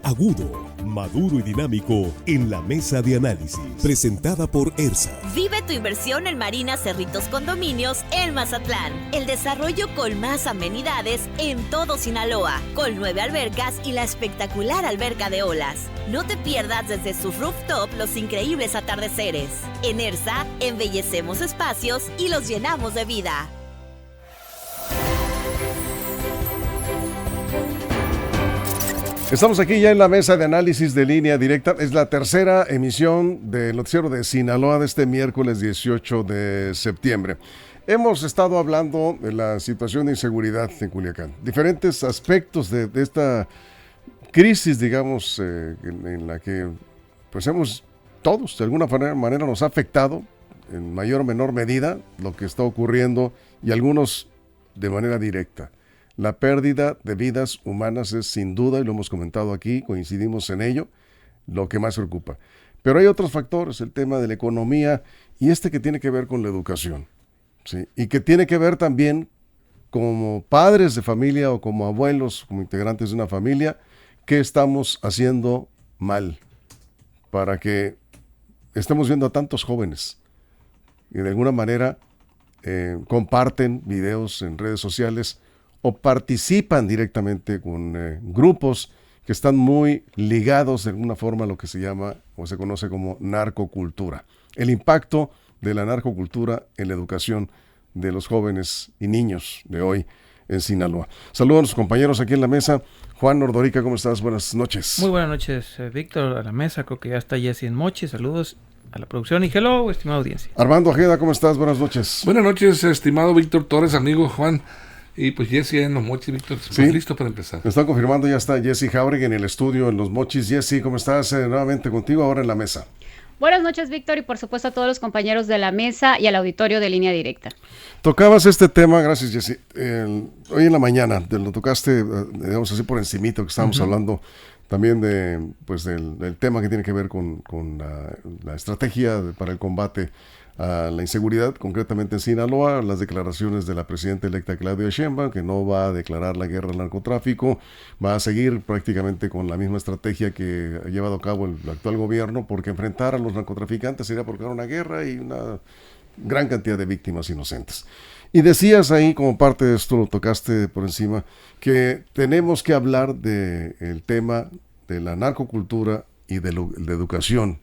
agudo, maduro y dinámico en la mesa de análisis, presentada por ERSA. Vive tu inversión en Marina Cerritos Condominios en Mazatlán. El desarrollo con más amenidades en todo Sinaloa, con 9 albercas y la espectacular alberca de olas. No te pierdas desde su rooftop los increíbles atardeceres. En ERSA, embellecemos espacios y los llenamos de vida. Estamos aquí ya en la mesa de análisis de Línea Directa. Es la tercera emisión del noticiero de Sinaloa de este miércoles 18 de septiembre. Hemos estado hablando de la situación de inseguridad en Culiacán. Diferentes aspectos de esta crisis, digamos, en la que pues todos de alguna manera nos ha afectado en mayor o menor medida lo que está ocurriendo y algunos de manera directa. La pérdida de vidas humanas es sin duda, y lo hemos comentado aquí, coincidimos en ello, lo que más preocupa. Pero hay otros factores, el tema de la economía y que tiene que ver con la educación, ¿sí? Y que tiene que ver también como padres de familia o como abuelos, como integrantes de una familia, qué estamos haciendo mal para que estemos viendo a tantos jóvenes y de alguna manera comparten videos en redes sociales o participan directamente con grupos que están muy ligados de alguna forma a lo que se llama o se conoce como narcocultura. El impacto de la narcocultura en la educación de los jóvenes y niños de hoy en Sinaloa. Saludos a los compañeros aquí en la mesa. Juan Ordorica, ¿cómo estás? Buenas noches. Muy buenas noches, Víctor, a la mesa. Creo que ya está Jessy en Mochi. Saludos a la producción y hello, estimada audiencia. Armando Ojeda, ¿cómo estás? Buenas noches. Buenas noches, estimado Víctor Torres, amigo Juan. Y pues Jessy en Los Mochis, Víctor, sí, listo para empezar. Me están confirmando, ya está Jessy Jauregui en el estudio en Los Mochis. Jessy, ¿cómo estás? Nuevamente contigo ahora en la mesa. Buenas noches, Víctor, y por supuesto a todos los compañeros de la mesa y al auditorio de Línea Directa. Tocabas este tema, gracias Jessy, hoy en la mañana, lo tocaste, digamos así por encimito, que estábamos hablando también del tema que tiene que ver con la estrategia para el combate a la inseguridad, concretamente en Sinaloa, las declaraciones de la presidenta electa Claudia Sheinbaum, que no va a declarar la guerra al narcotráfico, va a seguir prácticamente con la misma estrategia que ha llevado a cabo el actual gobierno, porque enfrentar a los narcotraficantes sería provocar una guerra y una gran cantidad de víctimas inocentes. Y decías ahí, como parte de esto, lo tocaste por encima, que tenemos que hablar del tema de la narcocultura y de educación.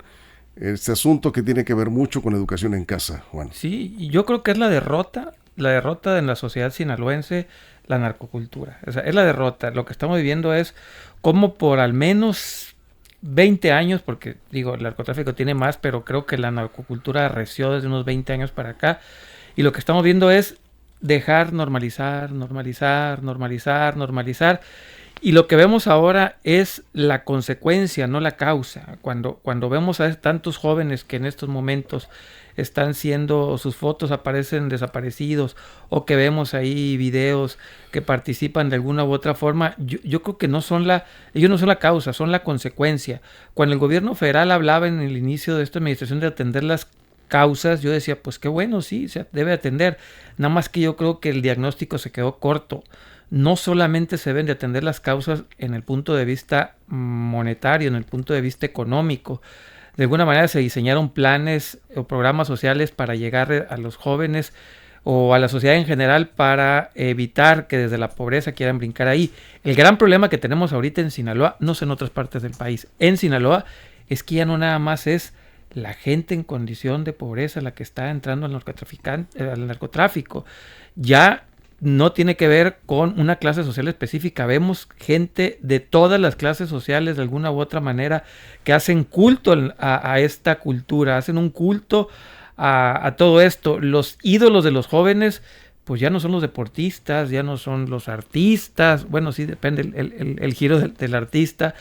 Este asunto que tiene que ver mucho con educación en casa, Juan. Sí, y yo creo que es la derrota en la sociedad sinaloense, la narcocultura. O sea, es la derrota. Lo que estamos viviendo es cómo por al menos 20 años, porque digo, el narcotráfico tiene más, pero creo que la narcocultura arreció desde unos 20 años para acá. Y lo que estamos viendo es dejar normalizar. Y lo que vemos ahora es la consecuencia, no la causa. Cuando vemos a tantos jóvenes que en estos momentos están sus fotos aparecen desaparecidos, o que vemos ahí videos que participan de alguna u otra forma, yo creo que ellos no son la causa, son la consecuencia. Cuando el gobierno federal hablaba en el inicio de esta administración de atender las causas, yo decía, pues qué bueno, sí, se debe atender. Nada más que yo creo que el diagnóstico se quedó corto. No solamente se deben de atender las causas en el punto de vista monetario, en el punto de vista económico. De alguna manera se diseñaron planes o programas sociales para llegar a los jóvenes o a la sociedad en general para evitar que desde la pobreza quieran brincar ahí. El gran problema que tenemos ahorita en Sinaloa, no sé en otras partes del país, en Sinaloa, es que ya no nada más es la gente en condición de pobreza la que está entrando al narcotráfico. Ya no tiene que ver con una clase social específica. Vemos gente de todas las clases sociales de alguna u otra manera que hacen culto a esta cultura, hacen un culto a todo esto. Los ídolos de los jóvenes pues ya no son los deportistas, ya no son los artistas, bueno, sí depende el giro del artista,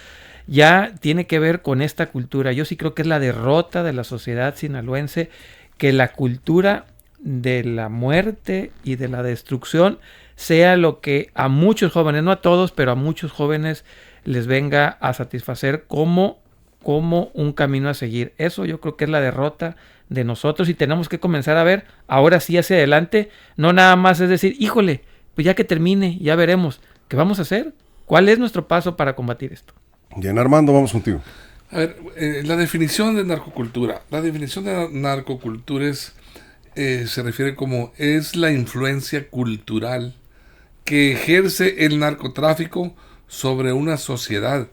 ya tiene que ver con esta cultura. Yo sí creo que es la derrota de la sociedad sinaloense, que la cultura de la muerte y de la destrucción sea lo que a muchos jóvenes, no a todos, pero a muchos jóvenes les venga a satisfacer como un camino a seguir. Eso yo creo que es la derrota de nosotros y tenemos que comenzar a ver ahora sí hacia adelante, no nada más es decir, híjole, pues ya que termine, ya veremos, ¿qué vamos a hacer? ¿Cuál es nuestro paso para combatir esto? Bien, Armando, vamos contigo. A ver, la definición de narcocultura. La definición de narcocultura se refiere como es la influencia cultural que ejerce el narcotráfico sobre una sociedad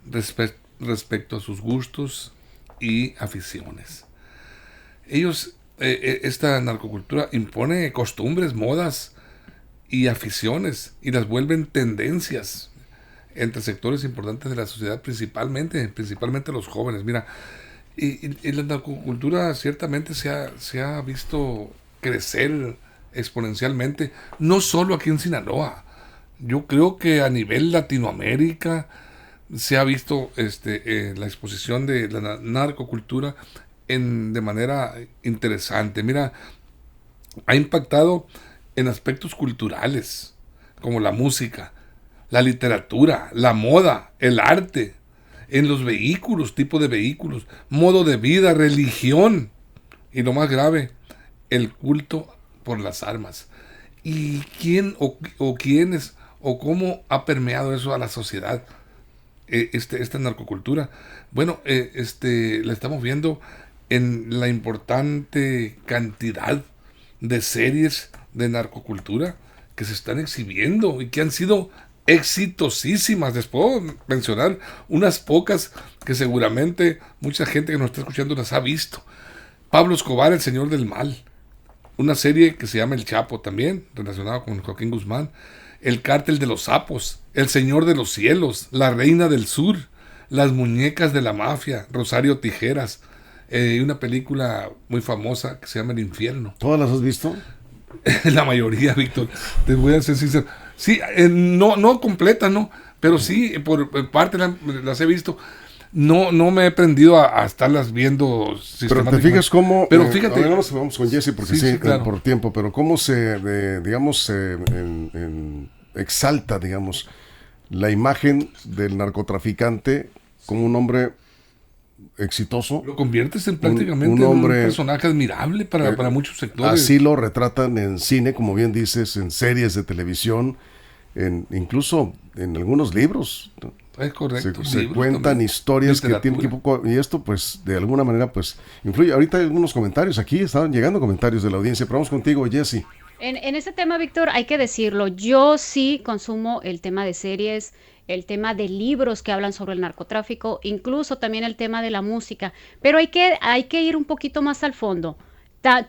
respecto a sus gustos y aficiones. Esta narcocultura impone costumbres, modas y aficiones y las vuelven tendencias entre sectores importantes de la sociedad, principalmente los jóvenes. Mira, y la narcocultura ciertamente se ha visto crecer exponencialmente, no solo aquí en Sinaloa. Yo creo que a nivel Latinoamérica se ha visto la exposición de la narcocultura de manera interesante. Mira, ha impactado en aspectos culturales, como la música, la literatura, la moda, el arte, en los vehículos, tipo de vehículos, modo de vida, religión, y lo más grave, el culto por las armas. ¿Y quién o quiénes o cómo ha permeado eso a la sociedad? Esta narcocultura. Bueno, la estamos viendo en la importante cantidad de series de narcocultura que se están exhibiendo y que han sido exitosísimas. Les puedo mencionar unas pocas que seguramente mucha gente que nos está escuchando las ha visto. Pablo Escobar, el señor del mal. Una serie que se llama El Chapo también, relacionada con Joaquín Guzmán. El Cártel de los Sapos, El Señor de los Cielos, La Reina del Sur, Las Muñecas de la Mafia, Rosario Tijeras, una película muy famosa que se llama El Infierno. ¿Todas las has visto? La mayoría, Víctor, te voy a ser sincero. Sí, no completa, ¿no? Pero sí, por parte las he visto. No me he prendido a estarlas viendo sistemáticamente. Pero te fijas cómo... Pero fíjate... Ahora nos vamos con Jesse porque sí, claro, por tiempo, pero cómo se, exalta, digamos, la imagen del narcotraficante como un hombre exitoso. Lo conviertes en prácticamente un personaje admirable para muchos sectores. Así lo retratan en cine, como bien dices, en series de televisión, incluso en algunos libros. Es correcto. Se cuentan también historias que tienen que poco, y esto pues de alguna manera pues influye. Ahorita hay algunos comentarios aquí, estaban llegando comentarios de la audiencia, pero vamos contigo, Jessy. En este tema, Víctor, hay que decirlo, yo sí consumo el tema de series, el tema de libros que hablan sobre el narcotráfico, incluso también el tema de la música, pero hay que ir un poquito más al fondo.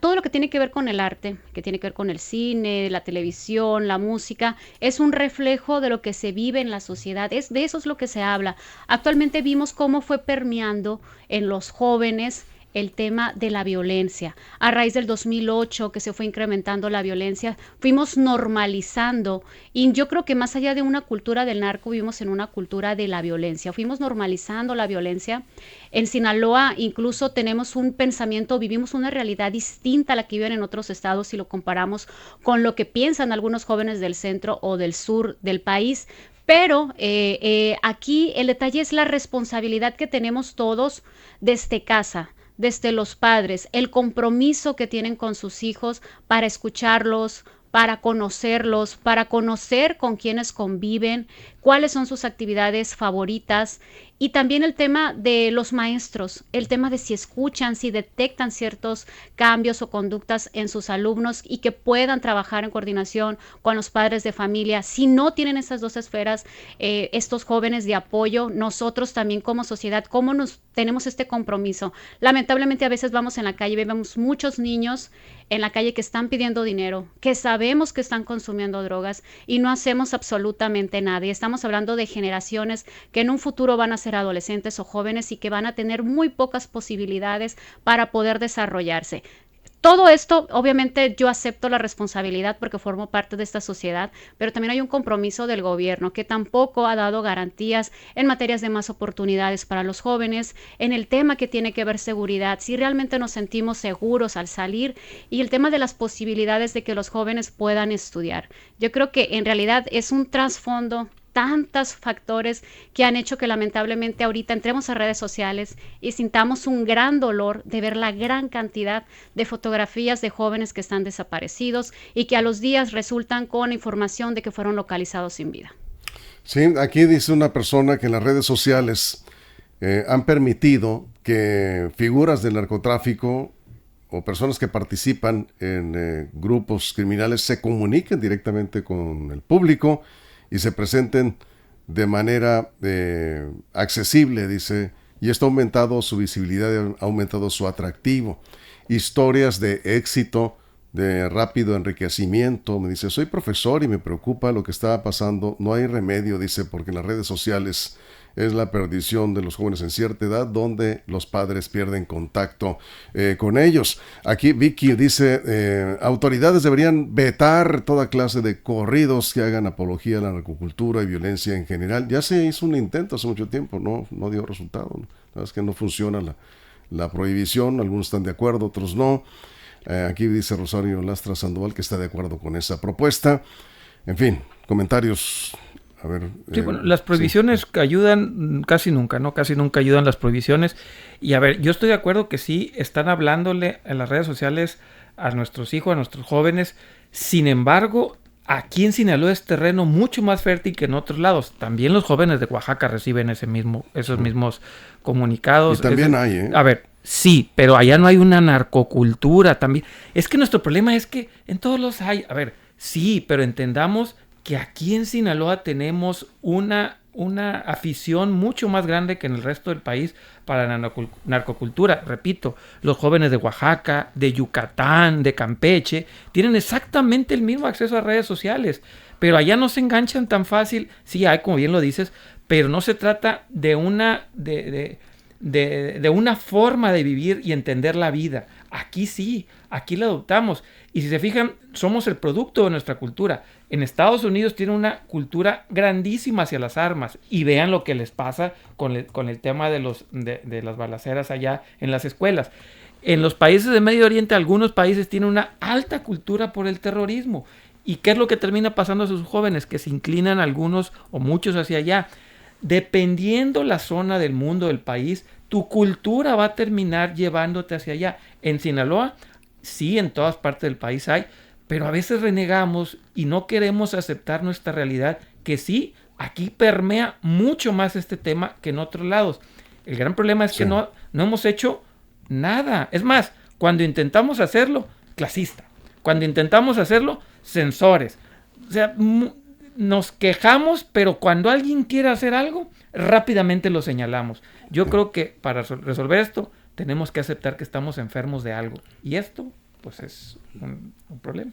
Todo lo que tiene que ver con el arte, que tiene que ver con el cine, la televisión, la música, es un reflejo de lo que se vive en la sociedad, de eso es lo que se habla. Actualmente vimos cómo fue permeando en los jóvenes el tema de la violencia. A raíz del 2008, que se fue incrementando la violencia, fuimos normalizando, y yo creo que más allá de una cultura del narco, vivimos en una cultura de la violencia. Fuimos normalizando la violencia. En Sinaloa incluso tenemos un pensamiento, vivimos una realidad distinta a la que viven en otros estados si lo comparamos con lo que piensan algunos jóvenes del centro o del sur del país. Pero aquí el detalle es la responsabilidad que tenemos todos desde casa, desde los padres, el compromiso que tienen con sus hijos para escucharlos, para conocerlos, para conocer con quienes conviven, cuáles son sus actividades favoritas, y también el tema de los maestros, el tema de si escuchan, si detectan ciertos cambios o conductas en sus alumnos y que puedan trabajar en coordinación con los padres de familia. Si no tienen esas dos esferas, estos jóvenes de apoyo, nosotros también como sociedad, ¿cómo tenemos este compromiso? Lamentablemente a veces vamos en la calle y vemos muchos niños en la calle que están pidiendo dinero, que sabemos que están consumiendo drogas y no hacemos absolutamente nada. Y estamos hablando de generaciones que en un futuro van a ser adolescentes o jóvenes y que van a tener muy pocas posibilidades para poder desarrollarse. Todo esto, obviamente, yo acepto la responsabilidad porque formo parte de esta sociedad, pero también hay un compromiso del gobierno que tampoco ha dado garantías en materias de más oportunidades para los jóvenes, en el tema que tiene que ver seguridad, si realmente nos sentimos seguros al salir, y el tema de las posibilidades de que los jóvenes puedan estudiar. Yo creo que en realidad es un trasfondo, tantos factores que han hecho que lamentablemente ahorita entremos a redes sociales y sintamos un gran dolor de ver la gran cantidad de fotografías de jóvenes que están desaparecidos y que a los días resultan con información de que fueron localizados sin vida. Sí, aquí dice una persona que en las redes sociales han permitido que figuras del narcotráfico o personas que participan en grupos criminales se comuniquen directamente con el público y se presenten de manera accesible, dice, y esto ha aumentado su visibilidad, ha aumentado su atractivo. Historias de éxito, de rápido enriquecimiento. Me dice, soy profesor y me preocupa lo que está pasando. No hay remedio, dice, porque en las redes sociales es la perdición de los jóvenes en cierta edad, donde los padres pierden contacto con ellos. Aquí Vicky dice, autoridades deberían vetar toda clase de corridos que hagan apología a la narcocultura y violencia en general. Ya se hizo un intento hace mucho tiempo, no dio resultado. La verdad es que no funciona la prohibición, algunos están de acuerdo, otros no. Aquí dice Rosario Lastra Sandoval que está de acuerdo con esa propuesta. En fin, comentarios. A ver, sí, bueno, las prohibiciones sí. Ayudan casi nunca, ¿no? Casi nunca ayudan las prohibiciones. Y a ver, yo estoy de acuerdo que sí están hablándole en las redes sociales a nuestros hijos, a nuestros jóvenes. Sin embargo, aquí en Sinaloa es terreno mucho más fértil que en otros lados. También los jóvenes de Oaxaca reciben esos mismos comunicados. Y también hay, ¿eh? A ver, sí, pero allá no hay una narcocultura también. Es que nuestro problema es que en todos los hay. A ver, sí, pero entendamos que aquí en Sinaloa tenemos una afición mucho más grande que en el resto del país para la narcocultura. Repito, los jóvenes de Oaxaca, de Yucatán, de Campeche, tienen exactamente el mismo acceso a redes sociales, pero allá no se enganchan tan fácil. Sí hay, como bien lo dices, pero no se trata de una forma de vivir y entender la vida. Aquí sí, aquí la adoptamos. Y si se fijan, somos el producto de nuestra cultura. En Estados Unidos tienen una cultura grandísima hacia las armas. Y vean lo que les pasa con el tema de las balaceras allá en las escuelas. En los países de Medio Oriente, algunos países tienen una alta cultura por el terrorismo. ¿Y qué es lo que termina pasando a sus jóvenes? Que se inclinan algunos o muchos hacia allá. Dependiendo la zona del mundo, del país, tu cultura va a terminar llevándote hacia allá. En Sinaloa, sí, en todas partes del país hay, pero a veces renegamos y no queremos aceptar nuestra realidad, que sí, aquí permea mucho más este tema que en otros lados. El gran problema es que no hemos hecho nada. Es más, cuando intentamos hacerlo, clasista. Cuando intentamos hacerlo, censores. O sea, nos quejamos, pero cuando alguien quiere hacer algo, rápidamente lo señalamos. Yo creo que para resolver esto, tenemos que aceptar que estamos enfermos de algo. Y esto, pues, es un problema.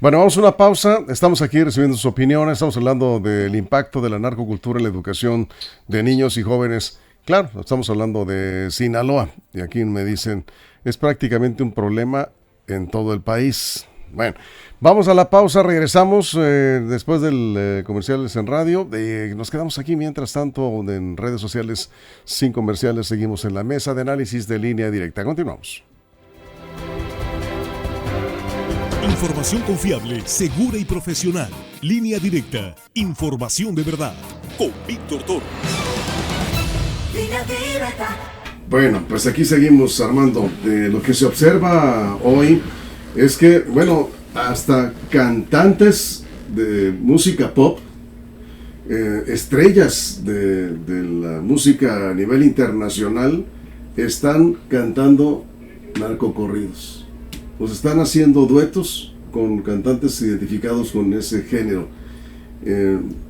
Bueno, vamos a una pausa. Estamos aquí recibiendo sus opiniones. Estamos hablando del impacto de la narcocultura en la educación de niños y jóvenes. Claro, estamos hablando de Sinaloa. Y aquí me dicen, es prácticamente un problema en todo el país. Bueno, vamos a la pausa, regresamos después del comerciales en radio. Nos quedamos aquí mientras tanto en redes sociales sin comerciales. Seguimos en la mesa de análisis de Línea Directa. Continuamos. Información confiable, segura y profesional. Línea Directa. Información de verdad. Con Víctor Toro. Línea Directa. Bueno, pues aquí seguimos, Armando. Lo que se observa hoy es que, bueno, hasta cantantes de música pop, estrellas de la música a nivel internacional, están cantando narcocorridos. Pues están haciendo duetos con cantantes identificados con ese género.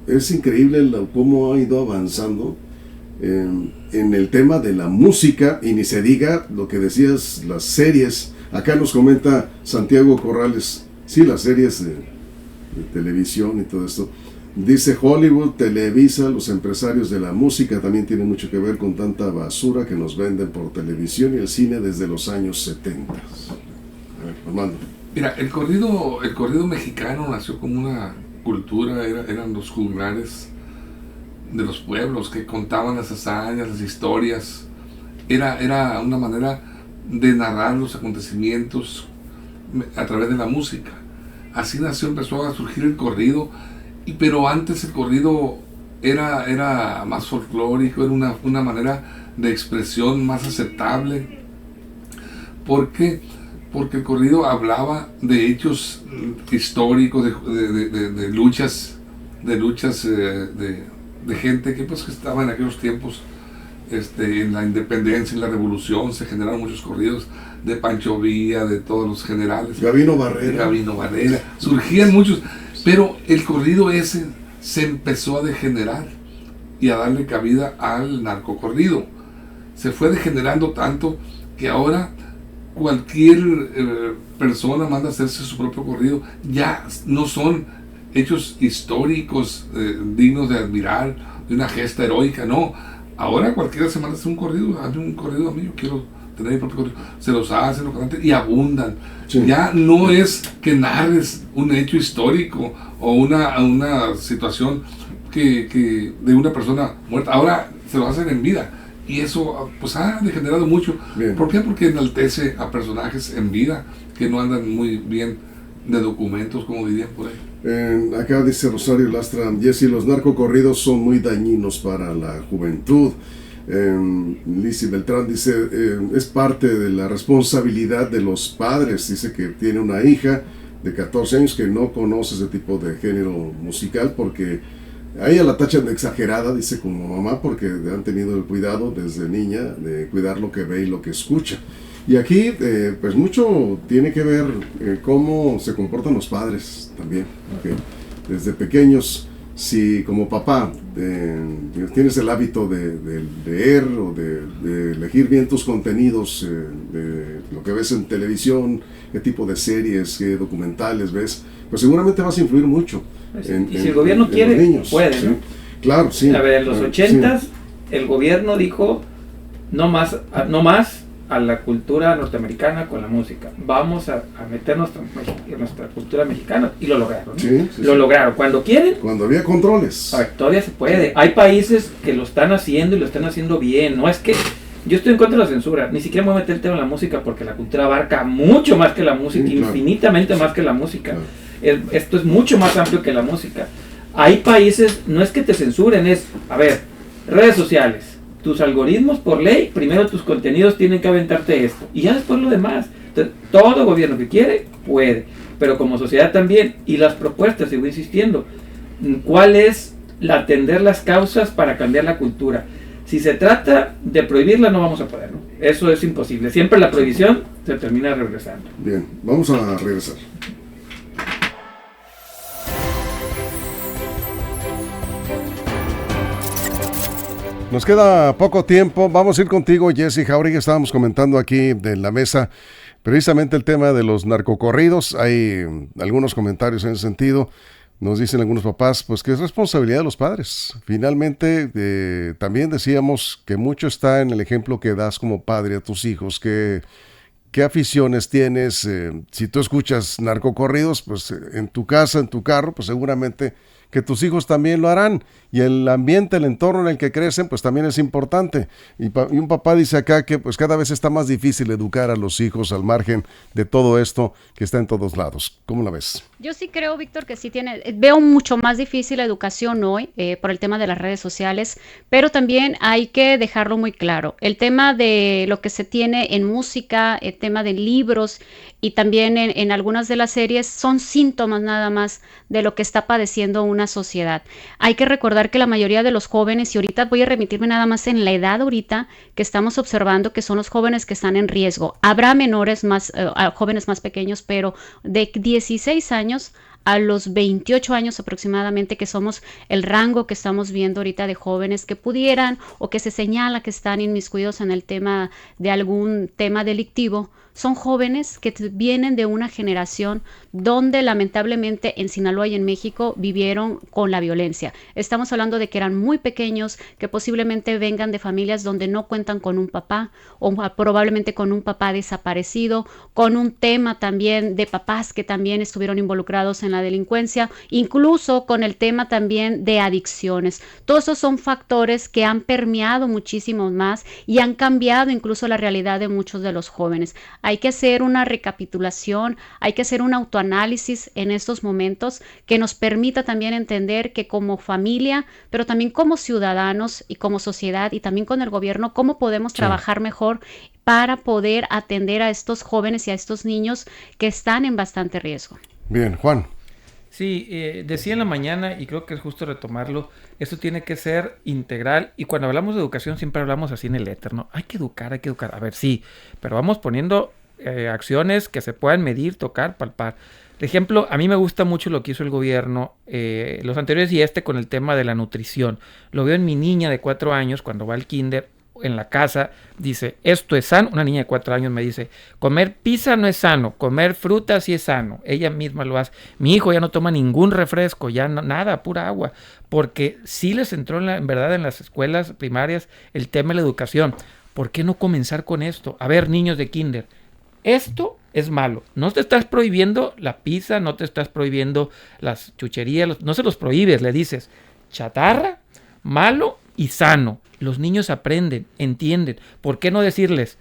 Es increíble cómo ha ido avanzando en el tema de la música, y ni se diga lo que decías, las series. Acá nos comenta Santiago Corrales, sí, las series de televisión y todo esto. Dice Hollywood, Televisa, los empresarios de la música también tienen mucho que ver con tanta basura que nos venden por televisión y el cine desde los años 70. A ver, Armando. Mira, el corrido mexicano nació como una cultura, eran los juglares de los pueblos que contaban las hazañas, las historias. Era una manera de narrar los acontecimientos a través de la música. Así empezó a surgir el corrido, pero antes el corrido era más folclórico, era una manera de expresión más aceptable. ¿Por qué? Porque el corrido hablaba de hechos históricos, de luchas de gente que pues que estaba en aquellos tiempos, en la independencia, en la revolución, se generaron muchos corridos de Pancho Villa, de todos los generales. Gabino Barrera. Surgían muchos, pero el corrido ese se empezó a degenerar y a darle cabida al narcocorrido. Se fue degenerando tanto que ahora cualquier persona manda a hacerse su propio corrido. Ya no son hechos históricos dignos de admirar, de una gesta heroica, no. Ahora cualquiera se manda a hacer un corrido, hazme un corrido a mí, yo quiero tener mi propio corrido. Se los hacen los cantantes y abundan. Sí. Ya no es que narres un hecho histórico o una situación que de una persona muerta. Ahora se lo hacen en vida. Y eso pues ha degenerado mucho. Bien. ¿Por qué? Porque enaltece a personajes en vida que no andan muy bien de documentos, como dirían por ahí. Acá dice Rosario Lastra, Jesse, los narcocorridos son muy dañinos para la juventud. Lizzy Beltrán dice, es parte de la responsabilidad de los padres. Dice que tiene una hija de 14 años que no conoce ese tipo de género musical porque a ella la tachan de exagerada, dice, como mamá, porque han tenido el cuidado desde niña de cuidar lo que ve y lo que escucha. Y aquí, pues mucho tiene que ver cómo se comportan los padres también. Okay. Desde pequeños, si como papá tienes el hábito de leer o de elegir bien tus contenidos, de lo que ves en televisión, qué tipo de series, qué documentales ves, pues seguramente vas a influir mucho. Y si el gobierno quiere, niños, puede, ¿sí? ¿no? Claro, sí. A ver, en los 80s, sí. El gobierno dijo no más a la cultura norteamericana con la música. Vamos a meter nuestra cultura mexicana, y lo lograron, ¿no? Sí, lo lograron. Cuando quieren, cuando había controles. a ver, todavía se puede. Hay países que lo están haciendo y lo están haciendo bien. No es que yo estoy en contra de la censura, ni siquiera me voy a meter el tema de la música porque la cultura abarca mucho más que la música, Sí, claro. infinitamente más que la música. Claro. Esto es mucho más amplio que la música. Hay países, no es que te censuren, es, a ver, redes sociales, tus algoritmos por ley, primero tus contenidos tienen que aventarte esto, y ya después lo demás. Entonces, todo gobierno que quiere, puede, pero como sociedad también, y las propuestas, sigo insistiendo, ¿cuál es atender las causas para cambiar la cultura? Si se trata de prohibirla, no vamos a poder, ¿no? Eso es imposible, siempre la prohibición se termina regresando. Bien, vamos a regresar. Nos queda poco tiempo, vamos a ir contigo, Jesse Jauregui. Estábamos comentando aquí en la mesa precisamente el tema de los narcocorridos. Hay algunos comentarios en ese sentido. Nos dicen algunos papás, pues que es responsabilidad de los padres. Finalmente, también decíamos que mucho está en el ejemplo que das como padre a tus hijos, qué aficiones tienes. Si tú escuchas narcocorridos, pues en tu casa, en tu carro, pues seguramente que tus hijos también lo harán, y el ambiente, el entorno en el que crecen, pues también es importante. Y un papá dice acá que pues cada vez está más difícil educar a los hijos al margen de todo esto que está en todos lados. ¿Cómo la ves? Yo sí creo, Víctor, que sí veo mucho más difícil la educación hoy por el tema de las redes sociales, pero también hay que dejarlo muy claro. El tema de lo que se tiene en música, el tema de libros y también en algunas de las series son síntomas nada más de lo que está padeciendo una sociedad. Hay que recordar que la mayoría de los jóvenes, y ahorita voy a remitirme nada más en la edad ahorita que estamos observando, que son los jóvenes que están en riesgo. Habrá menores más, jóvenes más pequeños, pero de 16 años a los 28 años aproximadamente, que somos el rango que estamos viendo ahorita de jóvenes que pudieran o que se señala que están inmiscuidos en el tema de algún tema delictivo, son jóvenes que vienen de una generación donde lamentablemente en Sinaloa y en México vivieron con la violencia. Estamos hablando de que eran muy pequeños, que posiblemente vengan de familias donde no cuentan con un papá o probablemente con un papá desaparecido, con un tema también de papás que también estuvieron involucrados en la delincuencia, incluso con el tema también de adicciones. Todos esos son factores que han permeado muchísimo más y han cambiado incluso la realidad de muchos de los jóvenes. Hay que hacer una recapitulación, hay que hacer un autoanálisis en estos momentos que nos permita también entender que como familia, pero también como ciudadanos y como sociedad y también con el gobierno, cómo podemos trabajar mejor para poder atender a estos jóvenes y a estos niños que están en bastante riesgo. Bien, Juan. Sí, decía en la mañana, y creo que es justo retomarlo, esto tiene que ser integral, y cuando hablamos de educación siempre hablamos así en el éter, ¿no? Hay que educar, a ver, sí, pero vamos poniendo acciones que se puedan medir, tocar, palpar. Por ejemplo, a mí me gusta mucho lo que hizo el gobierno, los anteriores y con el tema de la nutrición. Lo veo en mi niña de 4 años, cuando va al kinder, en la casa, dice, esto es sano. Una niña de 4 años me dice, comer pizza no es sano, comer fruta sí es sano. Ella misma lo hace. Mi hijo ya no toma ningún refresco, ya no, nada, pura agua, porque sí les entró en verdad en las escuelas primarias el tema de la educación. ¿Por qué no comenzar con esto? A ver, niños de kinder, esto es malo. No te estás prohibiendo la pizza, no te estás prohibiendo las chucherías, no se los prohíbes, le dices, chatarra, malo y sano. Los niños aprenden, entienden. ¿Por qué no decirles,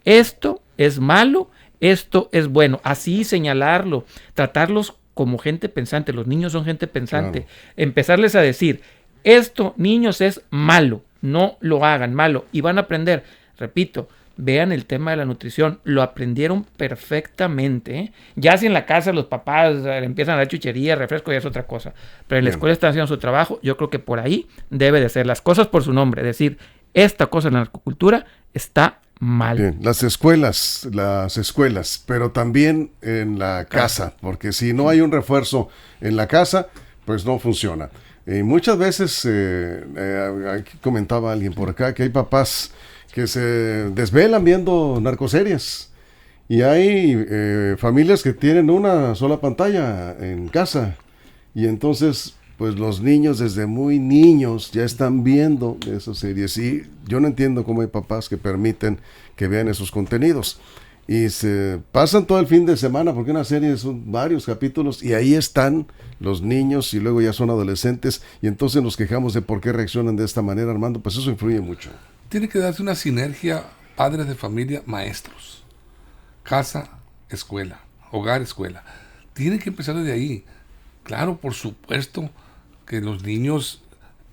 esto es malo, esto es bueno? Así señalarlo, tratarlos como gente pensante. Los niños son gente pensante. Claro. Empezarles a decir, esto, niños, es malo, no lo hagan, malo. Y van a aprender, repito, vean el tema de la nutrición, lo aprendieron perfectamente, ¿eh? Ya si en la casa los papás empiezan a dar chuchería, refresco, ya es otra cosa. Pero en la escuela están haciendo su trabajo, yo creo que por ahí debe de ser las cosas por su nombre, decir, esta cosa en la narcocultura está mal. Bien, las escuelas, pero también en la casa, porque si no hay un refuerzo en la casa, pues no funciona. Muchas veces, aquí comentaba alguien por acá, que hay papás que se desvelan viendo narcoseries. Y hay familias que tienen una sola pantalla en casa. Y entonces, pues los niños desde muy niños ya están viendo esas series. Y yo no entiendo cómo hay papás que permiten que vean esos contenidos. Y se pasan todo el fin de semana, porque una serie son varios capítulos, y ahí están los niños, y luego ya son adolescentes, y entonces nos quejamos de por qué reaccionan de esta manera, Armando. Pues eso influye mucho. Tiene que darse una sinergia, padres de familia, maestros, casa, escuela, hogar, escuela. Tiene que empezar desde ahí. Claro, por supuesto que los niños,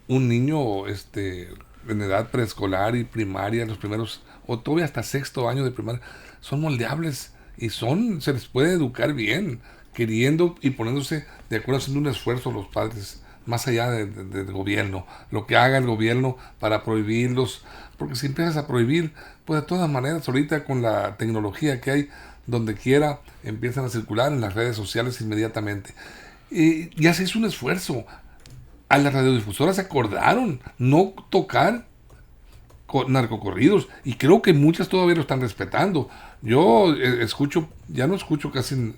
un niño en edad preescolar y primaria, los primeros, o todavía hasta 6º año de primaria, son moldeables y se les puede educar bien, queriendo y poniéndose de acuerdo, haciendo un esfuerzo los padres, más allá del gobierno, lo que haga el gobierno para prohibirlos, porque si empiezas a prohibir, pues de todas maneras ahorita con la tecnología que hay, donde quiera empiezan a circular en las redes sociales inmediatamente. Ya se hizo un esfuerzo. A las radiodifusoras se acordaron no tocar narcocorridos, y creo que muchas todavía lo están respetando. Yo escucho, ya no escucho casi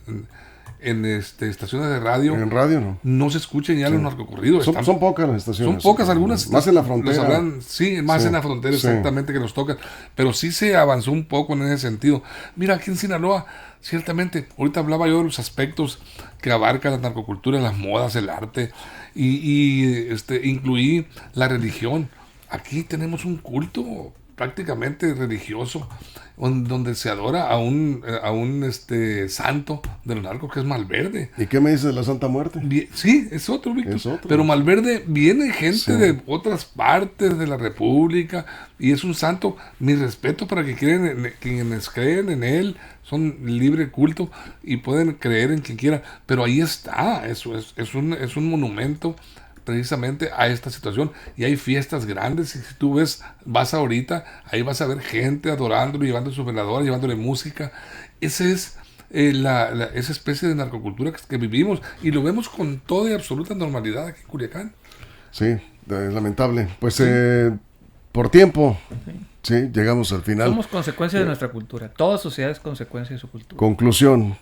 en estaciones de radio. En radio no. No se escuchan ya los narcocorridos. Son pocas las estaciones. Son pocas algunas. Más en la frontera. En la frontera exactamente que los tocan. Pero sí se avanzó un poco en ese sentido. Mira, aquí en Sinaloa, ciertamente, ahorita hablaba yo de los aspectos que abarca la narcocultura, las modas, el arte, y incluí la religión. Aquí tenemos un culto prácticamente religioso donde se adora a un santo de los narcos, que es Malverde. ¿Y qué me dices de la Santa Muerte? Sí, es otro, Víctor. Pero Malverde viene gente de otras partes de la República y es un santo. Mi respeto para quienes creen en él, son libre culto y pueden creer en quien quiera, pero ahí está, es un monumento precisamente a esta situación, y hay fiestas grandes, y si tú vas ahorita, ahí vas a ver gente adorándolo, llevando su veladora, llevándole música. Esa es esa especie de narcocultura que vivimos, y lo vemos con toda y absoluta normalidad aquí en Culiacán. Sí, es lamentable. Pues por tiempo, sí, llegamos al final. Somos consecuencia de nuestra cultura. Toda sociedad es consecuencia de su cultura. Conclusión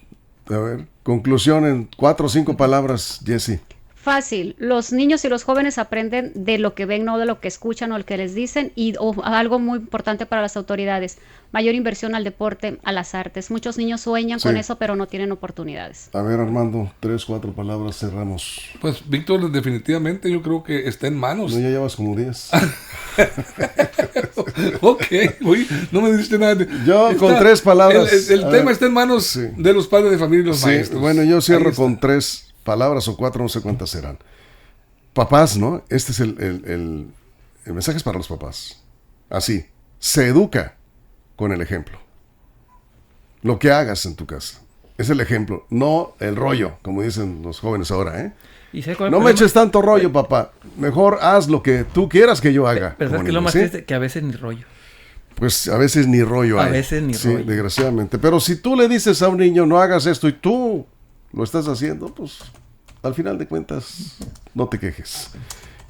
en 4 o 5 palabras, Jessy. Fácil, los niños y los jóvenes aprenden de lo que ven, no de lo que escuchan o el que les dicen, y algo muy importante para las autoridades, mayor inversión al deporte, a las artes. Muchos niños sueñan con eso, pero no tienen oportunidades. A ver, Armando, 3, 4 palabras, cerramos. Pues, Víctor, definitivamente yo creo que está en manos. No, ya llevas como 10. Ok, no me dijiste nada. Yo con 3 palabras. El tema está en manos de los padres de familia y los maestros. Bueno, yo cierro con 3 palabras o 4, no sé cuántas serán. Papás, ¿no? Este es el mensaje es para los papás. Así, se educa con el ejemplo. Lo que hagas en tu casa. Es el ejemplo, no el rollo, como dicen los jóvenes ahora, ¿eh? ¿Y sabes cuál es No el me problema? eches tanto rollo, papá. Mejor haz lo que tú quieras que yo haga. Pero como ¿sabes qué es lo niño, más ¿sí? triste? Que a veces ni rollo. Pues a veces ni rollo A hay. veces ni Sí, rollo. desgraciadamente. Pero si tú le dices a un niño, no hagas esto y tú lo estás haciendo, pues al final de cuentas no te quejes.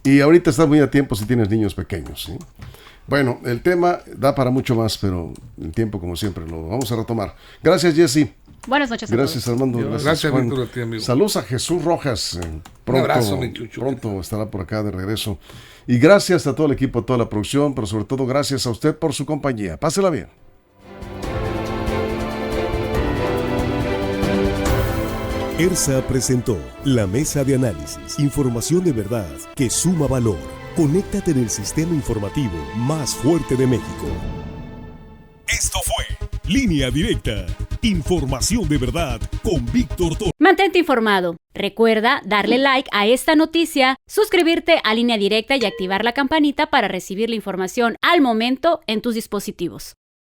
Y ahorita estás muy a tiempo si tienes niños pequeños, ¿sí? Bueno, el tema da para mucho más, pero el tiempo, como siempre, lo vamos a retomar. Gracias, Jessy. Buenas noches a Gracias, todos. Armando. Gracias, Juan. Víctor, a ti, amigo. Saludos a Jesús Rojas. Pronto, abrazo, mi chuchu. pronto estará por acá de regreso. Y gracias a todo el equipo, a toda la producción, pero sobre todo gracias a usted por su compañía. Pásela bien. ERSA presentó la mesa de análisis, información de verdad que suma valor. Conéctate en el sistema informativo más fuerte de México. Esto fue Línea Directa, información de verdad con Víctor Torres. Mantente informado. Recuerda darle like a esta noticia, suscribirte a Línea Directa y activar la campanita para recibir la información al momento en tus dispositivos.